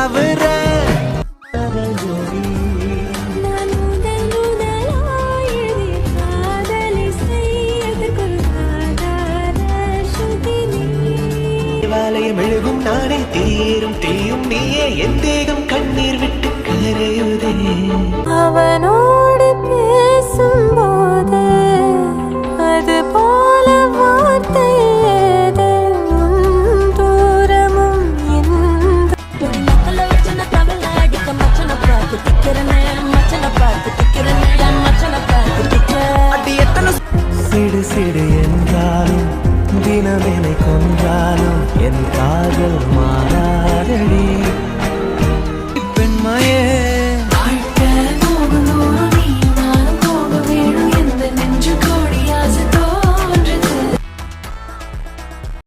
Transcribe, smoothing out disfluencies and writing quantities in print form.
உலாவுற மெழுகும் நானே தீரும் தீயும் நீயே என் தேகம் கண்ணீர் விட்டு கரையுதே அவனோடு பேசும்போது அது போல வார்த்தை தூரமும் சிடு சிடு என்றாலும் தினமெனை கொன்றாலும் என் காதல் மாறாதடி